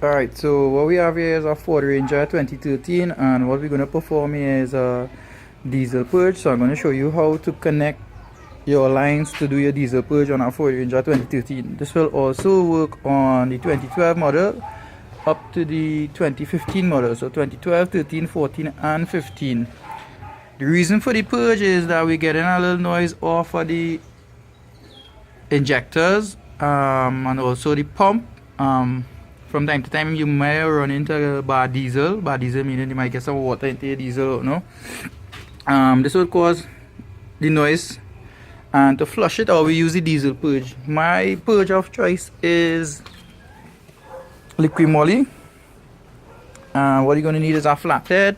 Alright, so what we have here is a Ford Ranger 2013, and what we're going to perform here is a diesel purge. So I'm going to show you how to connect your lines to do your diesel purge on a Ford Ranger 2013. This will also work on the 2012 model up to the 2015 model, so 2012, 13, 14 and 15. The reason for the purge is that we're getting a little noise off of the injectors and also the pump. From time to time you may run into bad diesel meaning you might get some water into your diesel, no? This will cause the noise, and to flush it out we use the diesel purge. My purge of choice is Liqui Moly. What you're going to need is a flathead,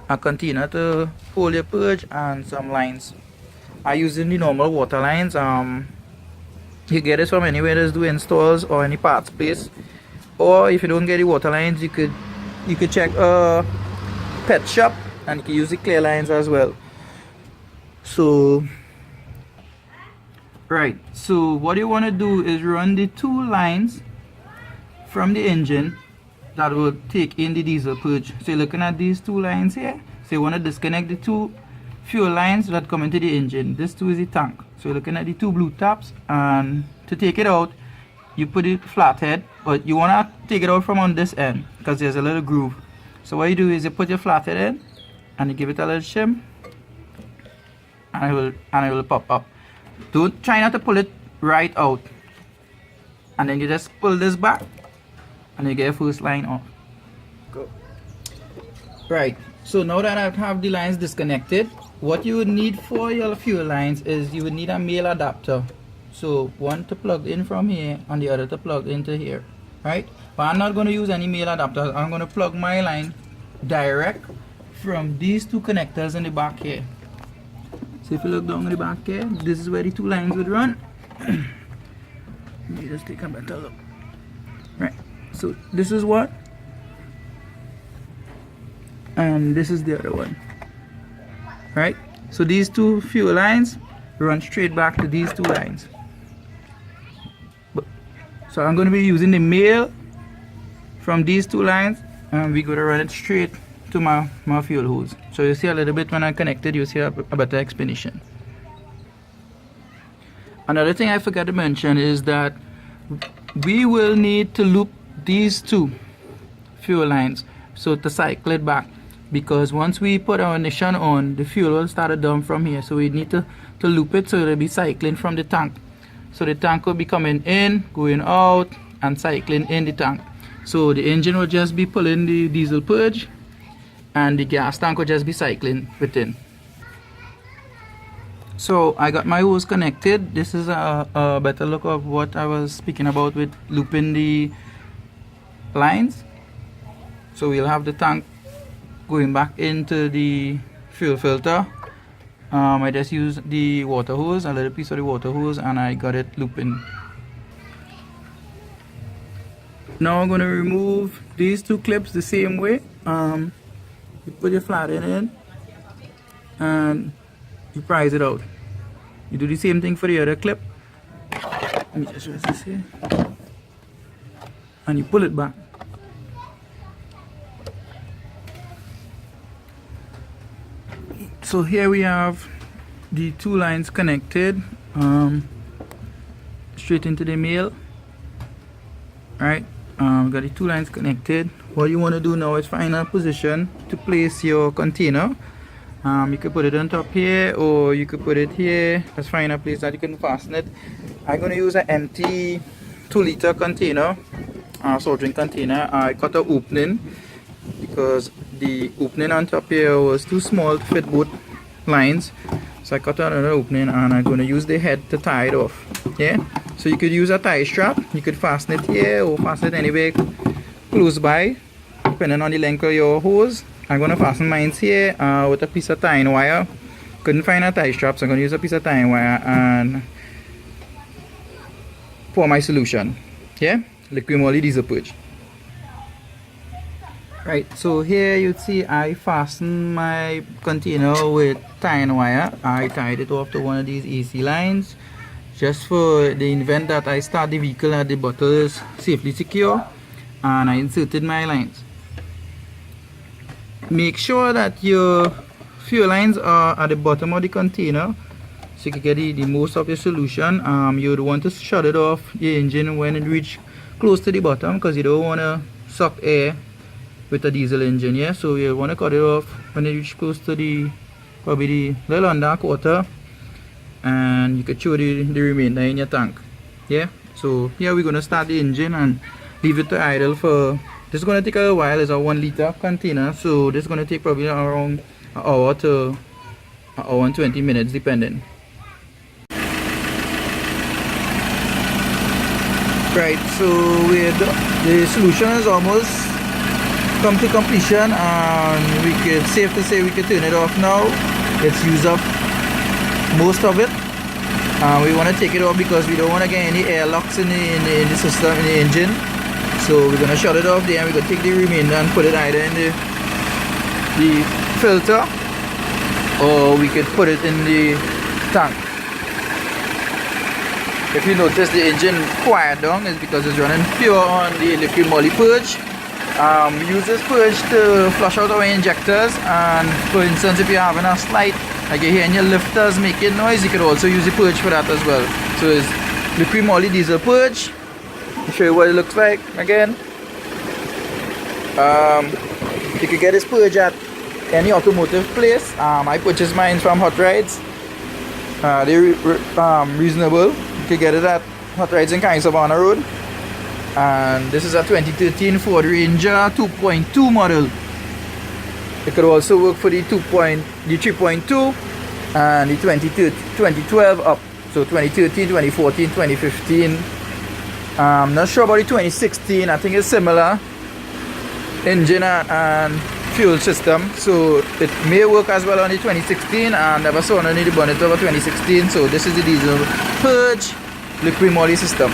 a container to hold your purge, and some lines. I use the normal water lines. You get this from anywhere that's doing installs or any parts place, or if you don't get the water lines, you could check a pet shop and you can use the clear lines as well. So right, so what you want to do is run the two lines from the engine that will take in the diesel purge. So you're looking at these two lines here. So you want to disconnect the two fuel lines that come into the engine. This two is the tank. So you're looking at the two blue tabs, and to take it out you put it flathead, but you want to take it out from on this end because there's a little groove. So what you do is you put your flathead in and you give it a little shim, and it will pop up. Don't try not to pull it right out, and then you just pull this back and you get your first line off. Go. Right, so now that I have the lines disconnected, what you would need for your fuel lines is you would need a male adapter. So one to plug in from here and the other to plug into here, right? But I'm not going to use any male adapters. I'm going to plug my line direct from these two connectors in the back here. So if you look down in the back here, this is where the two lines would run. Let me just take a better look. Right, so this is one, and this is the other one. Right, so these two fuel lines run straight back to these two lines. So I'm going to be using the male from these two lines, and we're going to run it straight to my fuel hose. So you see a little bit when I connected, you see a better explanation. Another thing I forgot to mention is that we will need to loop these two fuel lines, so to cycle it back, because once we put our ignition on, the fuel will start to dump from here. So we need to loop it so it'll be cycling from the tank. So the tank will be coming in, going out, and cycling in the tank. So the engine will just be pulling the diesel purge, and the gas tank will just be cycling within. So I got my hose connected. This is a better look of what I was speaking about with looping the lines. So we'll have the tank going back into the fuel filter. I just used the water hose, a little piece of the water hose, and I got it looping. Now I'm going to remove these two clips the same way. You put your flathead in and you prise it out. You do the same thing for the other clip. Let me just rest this here. And you pull it back. So here we have the two lines connected straight into the male. Right, got the two lines connected. What you want to do now is find a position to place your container. You could put it on top here, or you could put it here. Let's find a place that you can fasten it. I'm going to use an empty 2-liter container, salt drink container. I cut an opening because the opening on top here was too small to fit both lines. So I cut another opening, and I'm going to use the head to tie it off. Yeah, so you could use a tie strap. You could fasten it here or fasten it anywhere close by, depending on the length of your hose. I'm going to fasten mine here with a piece of tying wire. Couldn't find a tie strap, so I'm going to use a piece of tying wire and pour my solution. Yeah, Liqui Moly diesel purge. Right, so here you see I fastened my container with tying wire. I tied it off to one of these AC lines just for the event that I start the vehicle and the bottle is safely secure. and I inserted my lines. Make sure that your fuel lines are at the bottom of the container so you can get the most of your solution. You would want to shut it off the engine when it reach close to the bottom, because you don't want to suck air with a diesel engine. Yeah, so you want to cut it off when it reach close to the probably the little under a quarter, and you can throw the remainder in your tank. Yeah, so here we're going to start the engine and leave it to idle for, this is going to take a while. It's a 1 liter container, so this is going to take probably around an hour to an hour and 20 minutes depending. Right, so the solution is almost come to completion, and we could, safe to say, we could turn it off now. It's used up most of it. We want to take it off because we don't want to get any air locks in the system, in the engine. So we're going to shut it off there, and we're going to take the remainder and put it either in the filter, or we could put it in the tank. If you notice the engine quiet down, is because it's running pure on the Liqui Moly Purge. We use this Purge to flush out our injectors, and for instance, if you're having a slight, like you're hearing your lifters making noise, you could also use the Purge for that as well. So it's Liqui Moly Diesel Purge. I'll show you what it looks like again. You can get this Purge at any automotive place. I purchased mine from Hot Rides. They're reasonable. You can get it at Hot Rides in Savannah Road. And this is a 2013 Ford Ranger 2.2 model. It could also work for the 3.2 and the 2012 up. So 2013, 2014, 2015. I'm not sure about the 2016. I think it's similar engine and fuel system, so it may work as well on the 2016. I never saw any of the bonnet over 2016. So this is the diesel Purge Liqui Moly system.